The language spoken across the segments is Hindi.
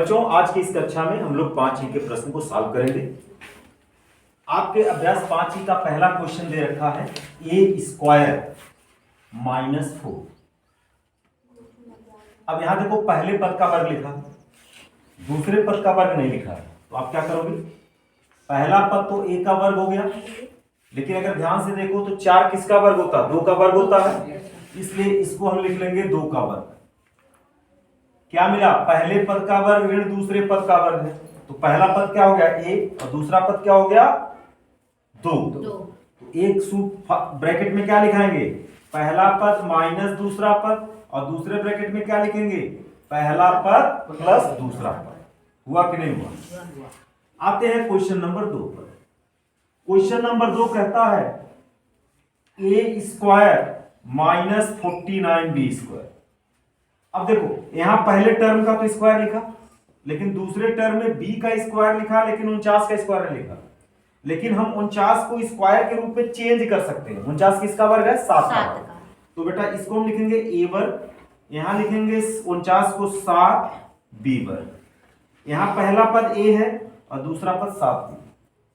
बच्चों आज की इस कक्षा में हम लोग 5E के प्रश्न को सॉल्व करेंगे। आपके अभ्यास 5E का पहला क्वेश्चन दे रखा है a स्क्वायर -4। अब यहां देखो पहले पद का वर्ग लिखा, दूसरे पद का वर्ग नहीं लिखा, तो आप क्या करोगे? पहला पद तो a का वर्ग हो गया, लेकिन अगर ध्यान से देखो तो 4 किसका वर्ग होता है? 2 का वर्ग होता है, इसलिए इसको हम लिख लेंगे 2 का वर्ग। क्या मिला? पहले पद का वर्ग ऋण दूसरे पद का वर्ग है, तो पहला पद क्या हो गया a और दूसरा पद क्या हो गया 2। तो एक सूत्र ब्रैकेट में क्या लिखाएंगे? पहला पद माइनस दूसरा पद, और दूसरे ब्रैकेट में क्या लिखेंगे? पहला पद प्लस दूसरा पद। हुआ कि नहीं हुआ? आते हैं क्वेश्चन नंबर 2 पर। क्वेश्चन नंबर 2 कहता है a स्क्वायर -49b स्क्वायर। अब देखो यहां पहले टर्म का तो स्क्वायर लिखा, लेकिन दूसरे टर्म में b का स्क्वायर लिखा, लेकिन 49 का स्क्वायर नहीं लिखा। लेकिन हम 49 को स्क्वायर के रूप में चेंज कर सकते हैं। 49 किसका वर्ग है? 7 का वर्ग। तो बेटा इसको हम लिखेंगे a वर्ग, यहां लिखेंगे 49 को 7b वर्ग। यहां पहला पद a है और दूसरा पद 7b।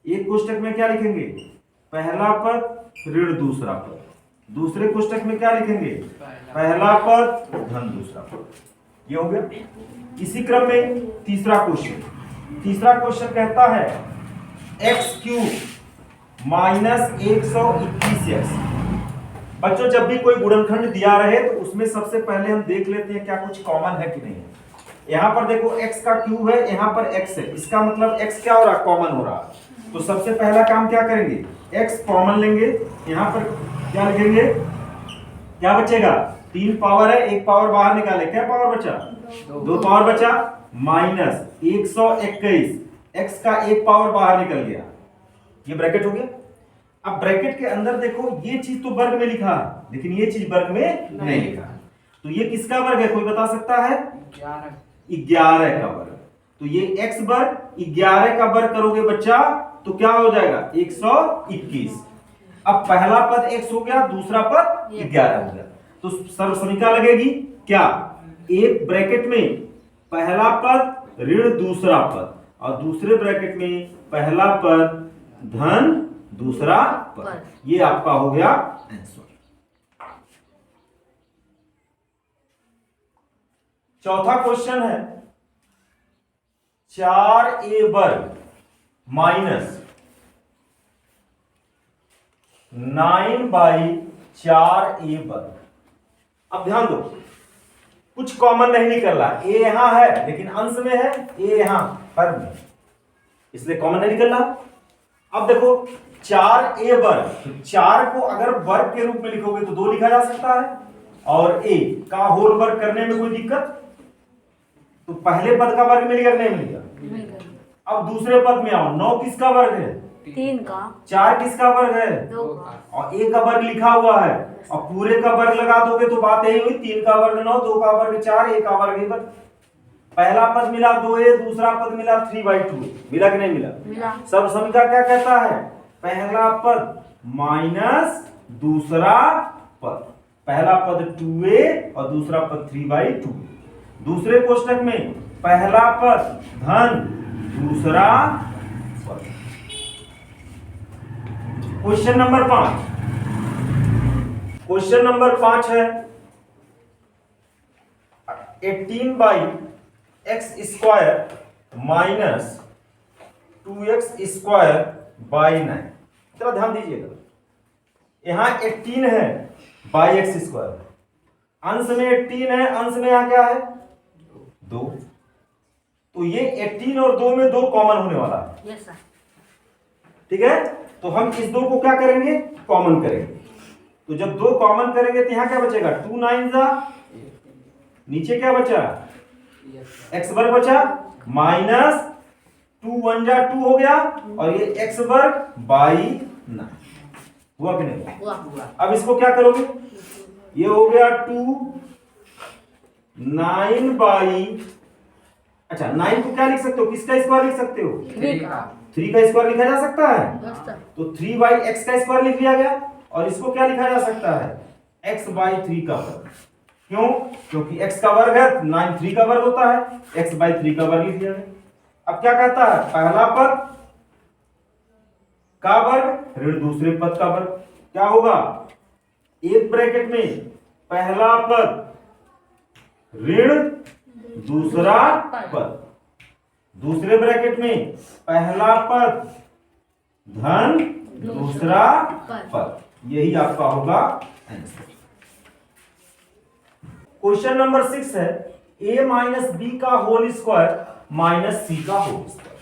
एक कोष्टक में क्या लिखेंगे? पहला पद ऋण दूसरा पद, दूसरे कोष्टक में क्या लिखेंगे? पहला पद धन दूसरा पद। ये हो गया। इसी क्रम में तीसरा क्वेश्चन कहता है x³ -121x। बच्चों जब भी कोई गुणनखंड दिया रहे तो उसमें सबसे पहले हम देख लेते हैं क्या कुछ कॉमन है कि नहीं है। यहां पर देखो x का क्यूब है, यहां पर x है, इसका मतलब x क्या हो रहा है? कॉमन हो रहा है। तो सबसे पहला काम क्या करेंगे? x कॉमन लेंगे, यहां पर क्या लिखेंगे? क्या बचेगा? 3 पावर है, 1 पावर बाहर निकाले, क्या पावर बचा? 2 पावर बचा, माइनस 121, x का 1 पावर बाहर निकल गया। ये ब्रैकेट हो गया। अब ब्रैकेट के अंदर देखो ये चीज तो वर्ग में लिखा है, लेकिन ये चीज वर्ग में नहीं लिखा है। तो ये किसका वर्ग है? कोई बता सकता है? 11 का वर्ग। तो ये x वर्ग 11 का वर्ग करोगे बच्चा तो क्या हो जाएगा? 121। अब पहला पद x हो गया, दूसरा पद 11 हो गया। तो सर्वसमीका लगेगी क्या? एक ब्रैकेट में पहला पद ऋण दूसरा पद, और दूसरे ब्रैकेट में पहला पद धन दूसरा पद। ये आपका हो गया आंसर। चौथा क्वेश्चन है 4a वर्ग -9/4a वर्ग। अब ध्यान दो, कुछ कॉमन नहीं निकल रहा। a यहां है लेकिन अंश में है, a यहां पर में, इसलिए कॉमन नहीं निकल रहा। अब देखो 4a वर्ग, 4 को अगर वर्ग के रूप में लिखोगे तो 2 लिखा जा सकता है, और a का होल वर्ग करने में कोई दिक्कत? तो पहले पद का वर्ग मिलेगा नहीं मिलेगा? अब दूसरे पद में आओ, 9 किसका वर्ग है? 3 का। 4 किसका वर्ग है? 2 का। और a का वर्ग लिखा हुआ है, और पूरे का वर्ग लगा दोगे तो बात यही हुई, 3 का वर्ग 9, 2 का वर्ग 4, a का वर्ग 1। पहला पद मिला 2a, दूसरा पद मिला 3/2। मिला कि नहीं मिला? मिला। सर्वसमीका क्या कहता है? पहला पद माइनस दूसरा पद। पहला पद 2a और दूसरा पद 3/2। दूसरे कोष्टक में पहला पद धन दूसरा पद। Question number 5। क्वेश्चन नंबर 5 है 18/x² -2x²/9। जरा ध्यान दीजिएगा, यहां 18 है x², अंश में 18 है, अंश में यहां क्या है? 2। तो ये 18 और 2 में 2 कॉमन होने वाला है। Yes sir. ठीक है, तो हम इस 2 को क्या करेंगे? कॉमन करेंगे। तो जब 2 कॉमन करेंगे तो यहां क्या बचेगा? 2 9 जा, नीचे क्या बचा? x वर्ग बचा, माइनस 2 1 जा 2 हो गया, और ये x वर्ग/9। हुआ कि नहीं? हुआ। अब इसको क्या करोगे? ये हो गया 2 9 अच्छा 9 को क्या लिख सकते हो? किसका स्क्वायर लिख सकते हो? 3 का स्क्वायर लिखा जा सकता है। तो 3/x का स्क्वायर लिख लिया गया, और इसको क्या लिखा जा सकता है? x/3 का वर्ग। क्यों? क्योंकि x का वर्ग है, 9 3 का वर्ग होता है, x/3 का वर्ग लिख दिया है। अब क्या कहता है, पहला पद का वर्ग ऋण दूसरे पद का वर्ग। क्या होगा, एक ब्रैकेट में पहला पद ऋण दूसरा पद, दूसरे ब्रैकेट में पहला पद धन दूसरा पद। यही आपका होगा आंसर। क्वेश्चन नंबर 6 है a माइनस बी का होल स्क्वायर माइनस सी का होल स्क्वायर।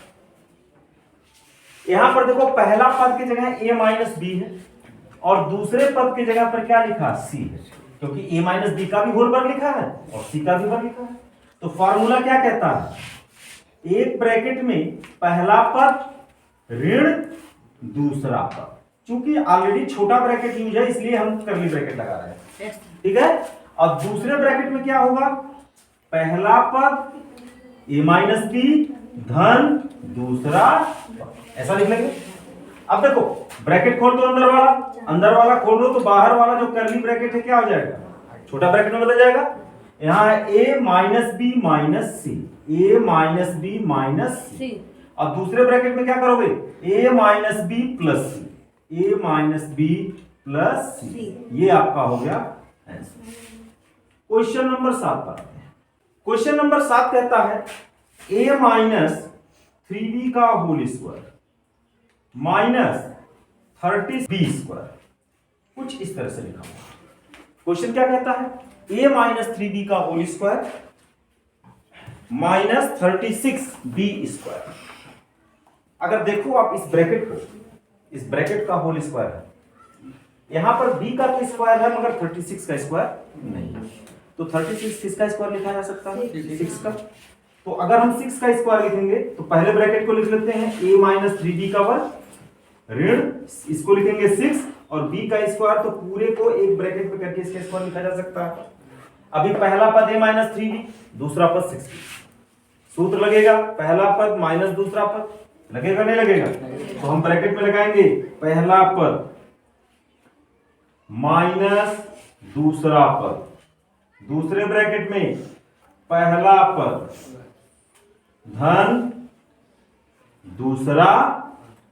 यहां पर देखो पहला पद की जगह a माइनस बी है और दूसरे पद की जगह पर क्या लिखा, c है, क्योंकि a माइनस बी का भी होल वर्ग लिखा है और c का भी वर्ग लिखा है। तो फॉर्मूला क्या कहता है, एक ब्रैकेट में पहला पद ऋण दूसरा पद। चूंकि ऑलरेडी छोटा ब्रैकेट यूज है इसलिए हम कर्ली ब्रैकेट लगा रहे हैं, ठीक है। अब दूसरे ब्रैकेट में क्या होगा, पहला पद a माइनस बी धन दूसरा पद, ऐसा लिख लेंगे। अब देखो ब्रैकेट खोल दो, अंदर वाला खोल दो तो बाहर वाला जो कर्ली ब्रैकेट है क्या हो जाएगा, छोटा ब्रैकेट में बदल जाएगा। यहाँ है a minus B minus C, a minus B minus C. और दूसरे ब्रैकेट में क्या करोगे, a minus B plus C, a minus B plus C. ये आपका हो गया आंसर। क्वेश्चन नंबर 7 पर आते हैं। क्वेश्चन नंबर 7 कहता है a माइनस 3b का whole square minus 30b square, कुछ इस तरह से लिखा हुआ। क्वेश्चन क्या कहता है, a माइनस 3b का whole square minus 36b square. अगर देखो आप इस ब्रैकेट को, इस ब्रैकेट का होल स्क्वायर है, यहां पर b का तो स्क्वायर है मगर 36 का स्क्वायर नहीं है। तो 36 किसका स्क्वायर लिखा जा सकता है, 6 का। तो अगर हम 6 का स्क्वायर लिखेंगे तो पहले ब्रैकेट को लिख लेते हैं a माइनस 3b का वर्ग ऋण, इसको लिखेंगे 6 और b का स्क्वायर, तो पूरे को एक ब्रैकेट में करके इसका स्क्वायर लिखा जा सकता है। अभी पहला पद a माइनस 3b, दूसरा पद 6b, सूत्र लगेगा पहला पद माइनस दूसरा पद, लगेगा नहीं लगेगा? तो हम ब्रैकेट में लगाएंगे पहला पद माइनस दूसरा पद, दूसरे ब्रैकेट में पहला पद धन दूसरा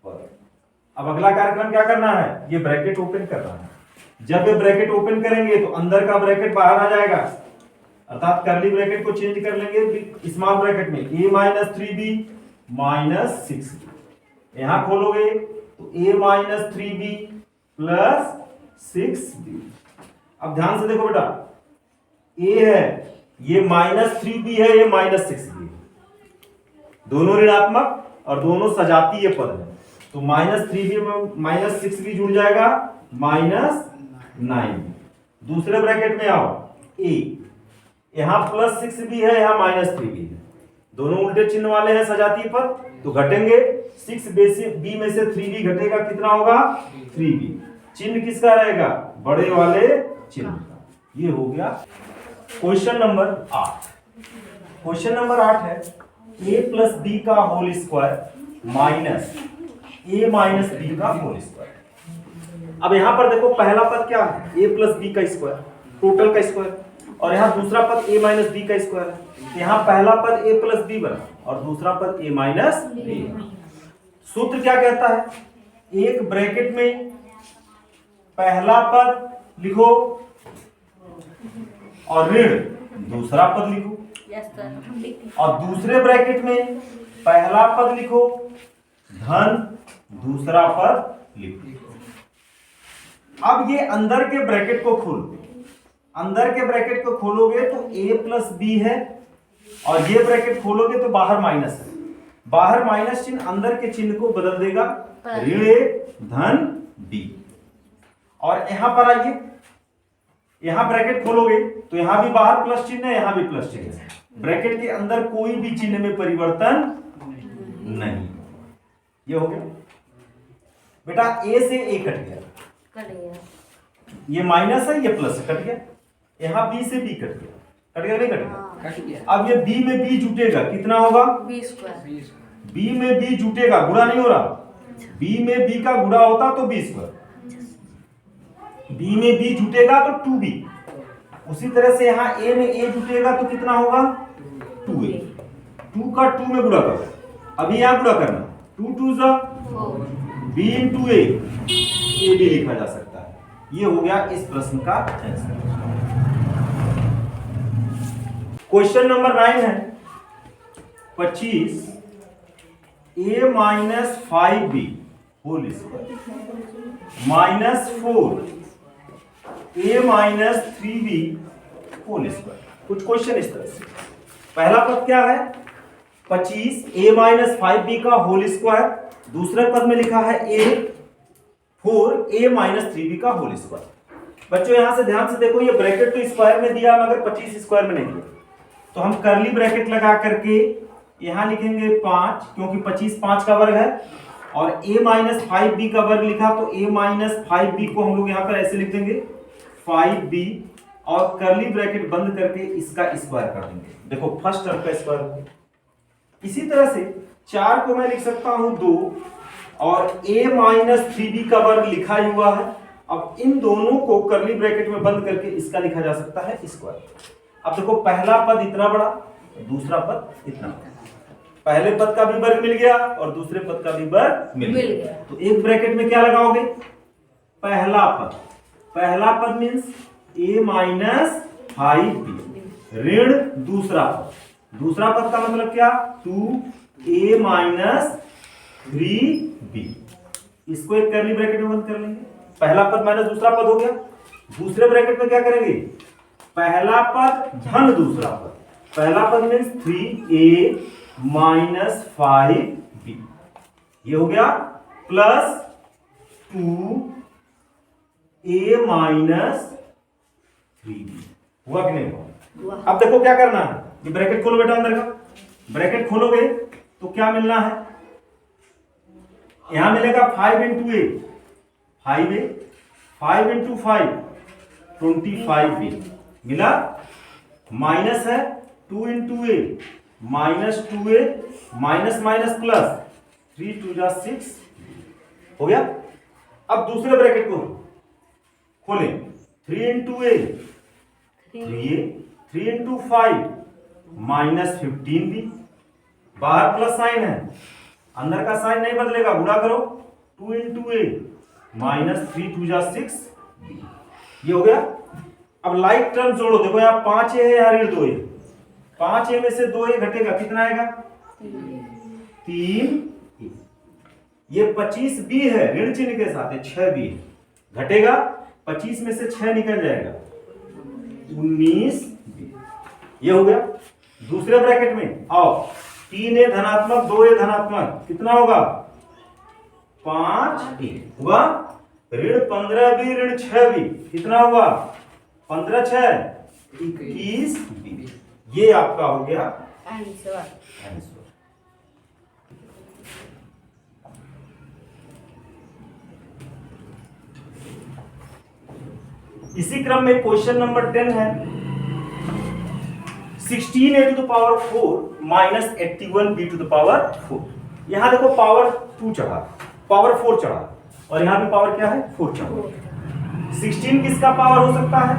पद। अब अगला कार्यक्रम क्या करना है, ये ब्रैकेट ओपन करना है। जब ये ब्रैकेट ओपन करेंगे तो अंदर का ब्रैकेट बाहर आ जाएगा, अर्थात कर्ली ब्रैकेट को चेंज कर लेंगे स्मॉल ब्रैकेट में a minus 3b minus 6b। यहां खोलोगे तो a minus 3b plus 6b। अब ध्यान से देखो बेटा, a है ये माइनस 3b है, ये माइनस 6b है, दोनों ऋणात्मक और दोनों सजातीय पद है। तो माइनस 3b में माइनस 6b जुड़ जाएगा माइनस 9b। दूसरे ब्रैकेट में आओ a, यहां प्लस 6b है, यहां माइनस 3b है, दोनों उल्टे चिन्ह वाले हैं सजातीय पद, तो घटेंगे 6b में से 3b घटेगा, कितना होगा 3b। चिन्ह किसका रहेगा, बड़े वाले चिन्ह का। ये हो गया क्वेश्चन नंबर 8। क्वेश्चन नंबर 8 है a प्लस बी का whole square minus a minus B का होल स्क्वायर। अब यहां पर देखो पहला पद क्या है, a प्लस बी का स्क्वायर, टोटल का स्क्वायर, और यहाँ दूसरा पद a माइनस बी का स्क्वायर है। यहाँ पहला पद a प्लस बी बना और दूसरा पद a माइनस बी। सूत्र क्या कहता है, एक ब्रैकेट में पहला पद लिखो और ऋण दूसरा पद लिखो, और दूसरे ब्रैकेट में पहला पद लिखो धन दूसरा पद लिखो। अब ये अंदर के ब्रैकेट को खोलो, अंदर के ब्रैकेट को खोलोगे तो a प्लस बी है, और ये ब्रैकेट खोलोगे तो बाहर माइनस है, बाहर माइनस चिन्ह अंदर के चिन्ह को बदल देगा ऋण a धन b। और यहां पर आइए, यहां ब्रैकेट खोलोगे तो यहां भी बाहर प्लस चिन्ह है, यहां भी प्लस चिन्ह है, ब्रैकेट के अंदर कोई भी चिन्ह में परिवर्तन नहीं। ये हो गया बेटा, a से a कट गया, ये माइनस है ये प्लस कट गया, यहाँ b से b कट गया, कट गया नहीं कट गया? अब ये b में b जुटेगा, कितना होगा b स्क्वायर। b में b जुटेगा, गुणा नहीं हो रहा, b में b का गुणा होता तो b स्क्वायर, b में b जुटेगा तो 2b, उसी तरह से यहाँ a में a जुटेगा तो कितना होगा 2a, 2 का 2 में गुणा करो, अभी यहाँ गुणा करना, 2 2 जा b इंटू a भी लिखा जा सकता है। ये हो गया इस प्रश्न का आंसर। क्वेश्चन नंबर 9 है 25 a minus 5b whole square minus 4 a minus 3b whole square. कुछ क्वेश्चन इस तरह से, पहला पद क्या है 25 a माइनस 5b का होल स्क्वायर, दूसरे पद में लिखा है a 4 a माइनस 3b का होल स्क्वायर। बच्चों यहां से ध्यान से देखो, ये ब्रैकेट तो स्क्वायर में दिया मगर 25 स्क्वायर में नहीं दिया, तो हम करली ब्रैकेट लगा करके यहां लिखेंगे 5, क्योंकि 25 5 का वर्ग है, और a माइनस 5b का वर्ग लिखा तो a माइनस 5b को हम लोग यहां पर ऐसे लिख देंगे 5b, और करली ब्रैकेट बंद करके इसका स्क्वायर कर देंगे। देखो फर्स्ट टर्म का स्क्वायर हो गया। इसी तरह से 4 को मैं लिख सकता हूं 2, और a माइनस 3b का वर्ग लिखा ही हुआ है। अब इन दोनों को करली ब्रैकेट में बंद करके इसका लिखा जा सकता है स्क्वायर। अब देखो पहला पद इतना बड़ा, दूसरा पद इतना बड़ा, पहले पद का भी वर्ग मिल गया और दूसरे पद का भी वर्ग मिल गया। तो एक ब्रैकेट में क्या लगाओगे, पहला पद मीन्स a माइनस 5b ऋण दूसरा पद का मतलब क्या 2a माइनस 3b। इसको एक करली ब्रैकेट में बंद कर लेंगे, पहला पद माइनस दूसरा पद हो गया। दूसरे ब्रैकेट में क्या करेंगे, पहला पद धन दूसरा पद, पहला पद मीन्स 3a माइनस 5b, ये हो गया प्लस 2a माइनस 3b। हुआ कि नहीं हुआ? अब देखो क्या करना है, ये ब्रैकेट खोलो बेटा, अंदर का ब्रैकेट खोलोगे तो क्या मिलना है, यहां मिलेगा 5 इंटू ए 5a, 5 इंटू 5 25b मिला, माइनस है 2 into A minus 2a minus minus plus 3 2 जा 6 हो गया। अब दूसरे ब्रैकेट को खोलें, 3 इंटू ए 3a, 3 इंटू 5 माइनस 15b, बाहर प्लस साइन है, अंदर का साइन नहीं बदलेगा, गुणा करो 2 इंटू ए माइनस 3 2 जा 6, ये हो गया। अब लाइक टर्म जोड़ो, देखो यहाँ 5a है, यहाँ ऋण 2a, 5a में से 2a घटेगा, कितना आएगा 3a। ये 25b है, ऋण चिन्ह के साथ है, 6b घटेगा, 25 में से 6 निकल जाएगा 19b, ये हो गया। दूसरे ब्रैकेट में आओ, 3a धनात्मक 2a धनात्मक कितना होगा 5a हुआ, ऋण 15b ऋण 6b कितना हुआ 15 6 21b, ये आपका हो गया आंसर। इसी क्रम में क्वेश्चन नंबर 10 है 16a to the power 4 minus 81b to the power 4। यहां देखो पावर 2 चढ़ा, पावर 4 चढ़ा, और यहां भी पावर क्या है 4 चढ़ा। 16 किसका पावर हो सकता है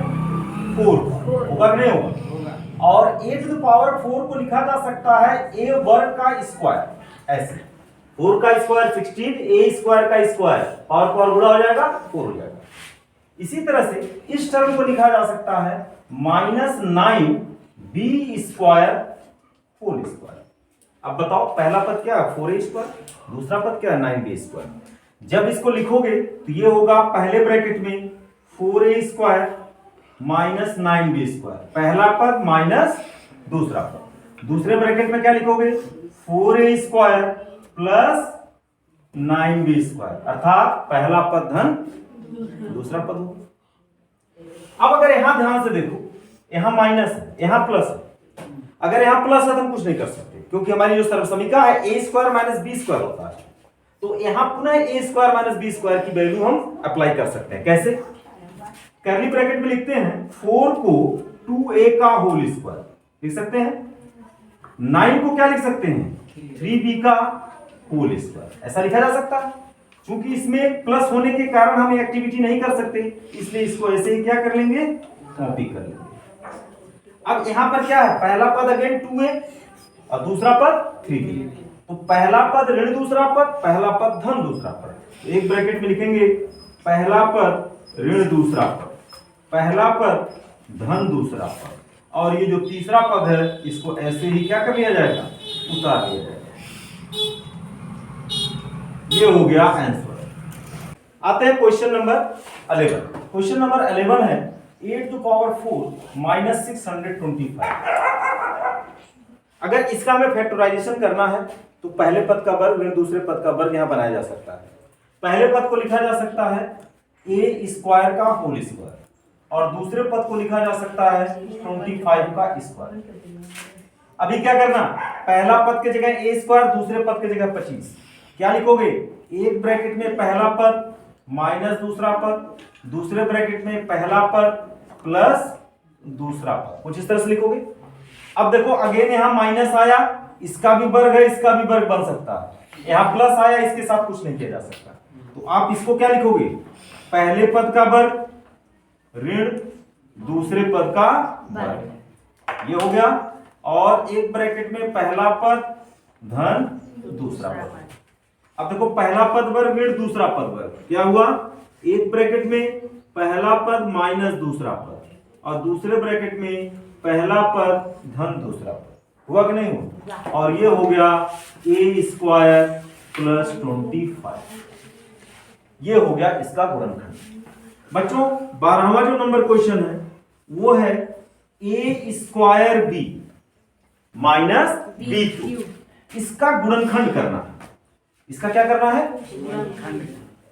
4, होगा कि नहीं होगा? और a टू द पावर 4 को लिखा जा सकता है a वर्ग का स्क्वायर, ऐसे 4 का स्क्वायर 16, a स्क्वायर का स्क्वायर, पावर गुणा हो जाएगा 4 हो जाएगा। इसी तरह से इस टर्म को लिखा जा सकता है minus 9b square whole square. अब बताओ पहला पद क्या है 4a स्क्वायर, दूसरा पद क्या है 9b स्क्वायर। जब इसको लिखोगे तो ये होगा पहले ब्रैकेट में 4a square minus 9b square, पहला पद माइनस दूसरा पद। दूसरे ब्रैकेट में क्या लिखोगे 4a square plus 9b square, अर्थात पहला पद धन दूसरा पद होगा। अब अगर यहां ध्यान से देखो, यहां माइनस है, यहां प्लस है। अगर यहां प्लस है तो हम कुछ नहीं कर सकते, क्योंकि हमारी जो सर्वसमीका है a square minus b square होता है। तो यहां पुनः a square minus b square की वैल्यू हम अप्लाई कर सकते हैं। कैसे? कर्ली ब्रैकेट में लिखते हैं 4 को 2a का होल स्क्वायर लिख सकते हैं, 9 को क्या लिख सकते हैं 3b का होल स्क्वायर, ऐसा लिखा जा सकता है। क्योंकि इसमें प्लस होने के कारण हम एक्टिविटी नहीं कर सकते, इसलिए इसको ऐसे ही क्या कर लेंगे कॉपी कर लेंगे। अब यहाँ पर क्या है, पहला पद अगेन 2a और दूसरा पद 3b। तो पहला पद ऋण दूसरा पद, पहला पद धन दूसरा पद। तो एक ब्रैकेट में लिखेंगे पहला पद ऋण दूसरा पद, पहला पद धन दूसरा पद, और ये जो तीसरा पद है इसको ऐसे ही क्या कर लिया जाएगा, उतार लिया जाएगा। ये हो गया आंसर। आते हैं क्वेश्चन नंबर 11। क्वेश्चन नंबर 11 है 8 टू पावर 4 माइनस 625। अगर इसका हमें फैक्टराइजेशन करना है तो पहले पद का वर्ग ऋण दूसरे पद का वर्ग यहां बनाया जा सकता है। पहले पद को लिखा जा सकता है a स्क्वायर का होल स्क्वायर, और दूसरे पद को लिखा जा सकता है 25 का स्क्वायर। अभी क्या करना, पहला पद के जगह a स्क्वायर, दूसरे पद के जगह 25। क्या लिखोगे, एक ब्रैकेट में पहला पद माइनस दूसरा पद, दूसरे ब्रैकेट में पहला पद प्लस दूसरा पद, कुछ इस तरह से लिखोगे। अब देखो अगेन यहां माइनस आया, इसका भी वर्ग है, इसका भी वर्ग बन सकता है। यहां प्लस आया, इसके साथ कुछ नहीं किया जा सकता। तो आप इसको क्या लिखोगे, पहले पद का वर्ग ऋण दूसरे पद का वर्ग, ये हो गया। और एक ब्रैकेट में पहला पद धन दूसरा पद। अब देखो पहला पद वर्ग ऋण दूसरा पद वर्ग, क्या हुआ, एक ब्रैकेट में पहला पद माइनस दूसरा पद और दूसरे ब्रैकेट में पहला पद धन दूसरा पद, हुआ कि नहीं हुआ। और ये हो गया a स्क्वायर प्लस 25, ये हो गया इसका गुणनखंड। बच्चों 12वां जो नंबर क्वेश्चन है वो है a square b minus b cube, इसका गुणनखंड करना है। इसका क्या करना है,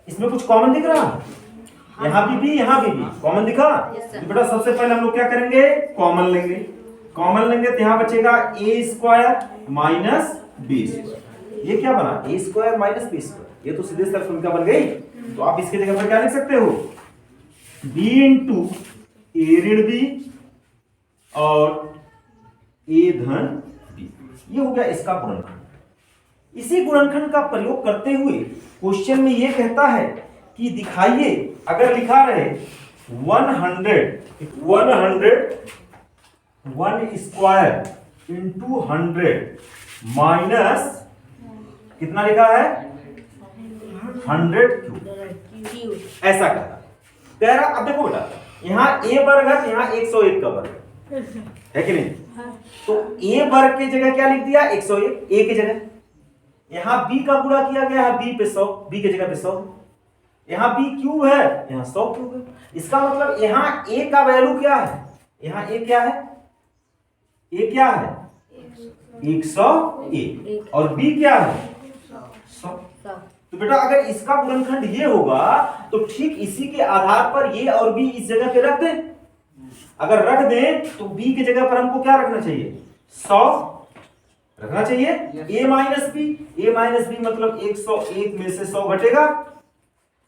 इसमें कुछ कॉमन दिख रहा है, यहां भी b यहां भी b कॉमन दिखा। तो बेटा सबसे पहले हम लोग क्या करेंगे, कॉमन लेंगे। कॉमन लेंगे तो यहां बचेगा a square minus b square. ये क्या बना, a square minus b square, ये तो सीधे सरफुल्का बन गई। तो आप इसके जगह पर क्या लिख सकते हो, b इंटू a ऋण b और a धन b, ये हो गया इसका गुणनखंड। इसी गुणनखंड का प्रयोग करते हुए क्वेश्चन में यह कहता है कि दिखाइए, अगर लिखा रहे 1 स्क्वायर इंटू 100 माइनस कितना लिखा है 100 क्यूब, ऐसा कह रहा। अब देखो बेटा यहां a वर्ग है, यहां 101 का वर्ग है कि नहीं। तो a वर्ग की जगह क्या लिख दिया, 101 a की जगह। यहां b का गुणा किया गया है, b पे 100, b की जगह पे 100। यहां b क्यूब है, यहां 100 क्यूब है। इसका मतलब यहां a का वैल्यू क्या है, यहां a क्या है, a क्या है 101 और b क्या है 100। तो बेटा अगर इसका गुणनखंड ये होगा तो ठीक इसी के आधार पर ये और b इस जगह पे रख दें। अगर रख दें तो b की जगह पर हमको क्या रखना चाहिए, 100 रखना चाहिए। a माइनस बी मतलब 101 में से 100 घटेगा,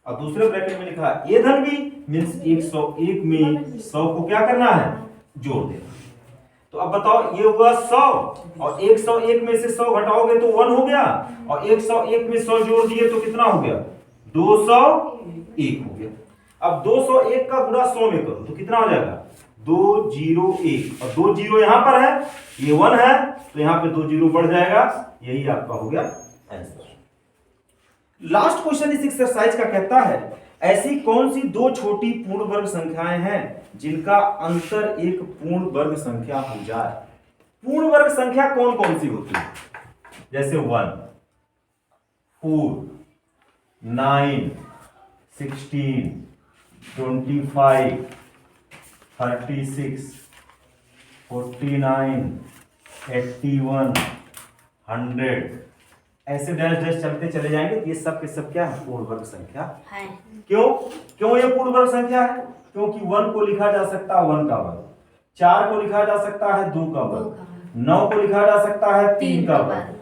और दूसरे ब्रैकेट में लिखा a धन b मींस 101 में 100 को क्या करना है, जोड़ देना। तो अब बताओ ये हुआ 100 और 101 में से 100 घटाओगे तो 1 हो गया, और 101 में 100 जोड़ दिए तो कितना हो गया, 201 हो गया। अब 201 का गुणा 100 में करो तो कितना हो जाएगा, 201, और 2 जीरो यहां पर है, ये 1 है तो यहां पे 2 जीरो बढ़ जाएगा। यही आपका हो गया आंसर। लास्ट क्वेश्चन इस एक्सरसाइज का कहता है ऐसी कौन सी दो छोटी पूर्ण वर्ग संख्याएं हैं जिनका अंतर एक पूर्ण वर्ग संख्या हो जाए। पूर्ण वर्ग संख्या कौन कौन सी होती है, जैसे 1, 4, 9, 16, 25, 36, 49, 81, 100, ऐसे डैश डैश चलते चले जाएंगे। ये सब के सब क्या है, पूर्ण वर्ग संख्या है। क्यों ये पूर्ण वर्ग संख्या है, क्योंकि 1 को लिखा जा सकता है 1 का वर्ग, 4 को लिखा जा सकता है 2 का वर्ग, 9 को लिखा जा सकता है 3 का वर्ग,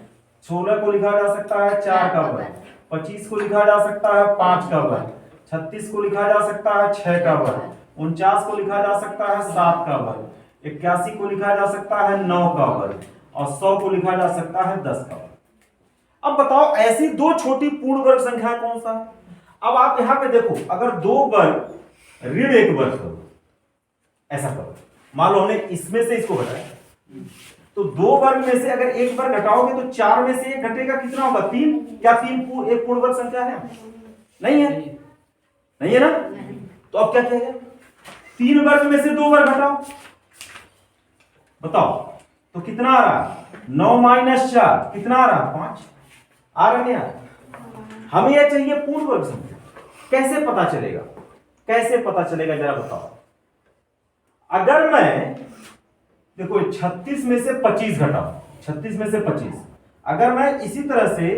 16 को लिखा जा सकता है 4 का वर्ग, 25 को लिखा जा सकता है 5 का वर्ग, 36 को लिखा जा सकता है 6 का वर्ग, 49 को लिखा जा सकता है 7 का वर्ग, 81 को लिखा जा सकता है 9 का वर्ग, और 100 को लिखा जा सकता है 10 का वर्ग। अब बताओ ऐसी दो छोटी पूर्ण वर्ग संख्या कौन सा है। अब आप यहां पे देखो, अगर 2 वर्ग ऋण 1 वर्ग करो, ऐसा करो मान लो हमने इसमें से इसको घटाया, तो 2 वर्ग में से अगर एक वर्ग घटाओगे तो 4 में से एक घटेगा, कितना होगा 3। क्या 3 एक पूर्ण वर्ग संख्या है? नहीं है, नहीं है ना। तो अब क्या किया जाए, 3 वर्ग में से 2 वर्ग घटाओ, बताओ तो कितना आ रहा, 9 माइनस 4 कितना आ रहा, 5 आ रहा नहीं आ रहा। हमें यह चाहिए पूर्ण वर्ग संख्या, कैसे पता चलेगा, कैसे पता चलेगा जरा बताओ। अगर मैं देखो 36 में से 25 घटाओ, 36 में से 25, अगर मैं इसी तरह से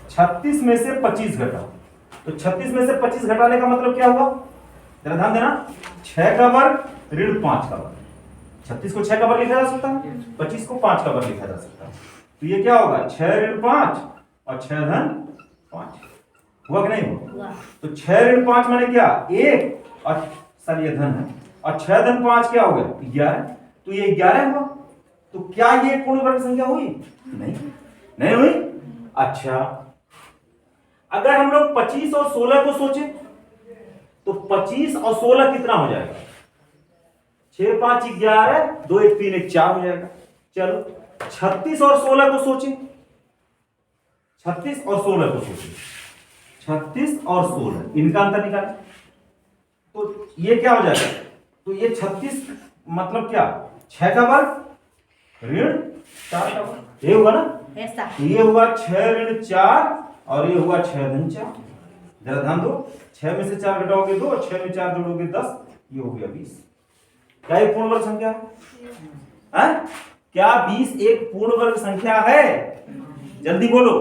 36 में से 25 घटाऊं तो 36 में से 25 घटाने का मतलब क्या हुआ, जरा ध्यान देना, 6 का वर्ग ऋण 5 का वर्ग। 36 को 6 का वर्ग लिखा जा सकता है, 25 को 5 का वर्ग लिखा जा सकता है। तो ये क्या होगा, 6 ऋण 5 और 6 धन 5 हुआ कि नहीं हुआ। तो 6 ऋण 5 मैंने क्या 1 और सर ये धन है, और 6 धन 5 क्या हो गया 11, तो ये 11 हुआ। तो क्या ये पूर्ण वर्ग संख्या हुई, नहीं, नहीं हुई। अच्छा अगर हम लोग 25 और 16 को सोचें तो 25 और 16 कितना हो जाएगा, 6 5 11, 2 1 3 1 4 हो जाएगा। चलो 36 और 16 को सोचें, 36 और 16 को सोचें, 36 और 16 इनका अंतर निकालें तो ये क्या हो जाएगा, तो ये 36 मतलब क्या 6 का वर्ग ऋण 4 का वर्ग, ये हुआ ना ऐसा। तो ये हुआ 6 ऋण 4 और ये हुआ 6 धन 4। जरा ध्यान दो, 6 में से 4 घटाओगे 2 और 6 में 4 जोड़ोगे 10, ये हो गया 20। क्या ये पूर्ण वर्ग संख्या है? क्या 20 एक पूर्ण वर्ग संख्या है? जल्दी बोलो,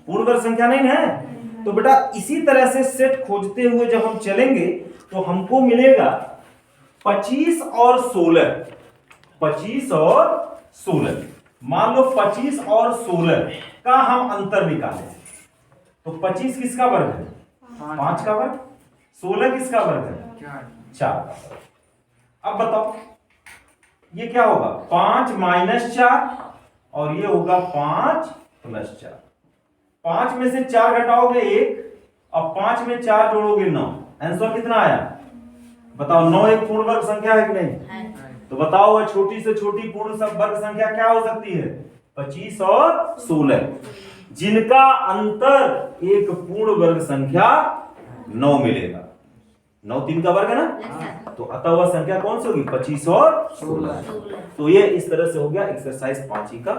पूर्ण वर्ग संख्या नहीं है। तो बेटा इसी तरह से सेट खोजते हुए जब हम चलेंगे तो हमको मिलेगा 25 और 16, 25 और 16। मान लो 25 और 16 का हम अंतर निकालें तो 25 किसका वर्ग है, 5 का वर्ग, 16 किसका वर्ग है, 4 का वर्ग। अब बताओ ये क्या होगा, 5 माइनस 4 और ये होगा 5 प्लस 4। 5 में से 4 घटाओगे 1 और 5 में 4 जोड़ोगे 9, आंसर कितना आया बताओ। 9 एक पूर्ण वर्ग संख्या है कि नहीं? तो बताओ वह छोटी से छोटी पूर्ण वर्ग संख्या क्या हो सकती है, 25 और 16, जिनका अंतर एक पूर्ण वर्ग संख्या 9 मिलेगा। 9 3 का वर्ग है ना, तो अतः वह संख्या कौन सी होगी, 25 और 16। तो ये इस तरह से हो गया एक्सरसाइज 5 का।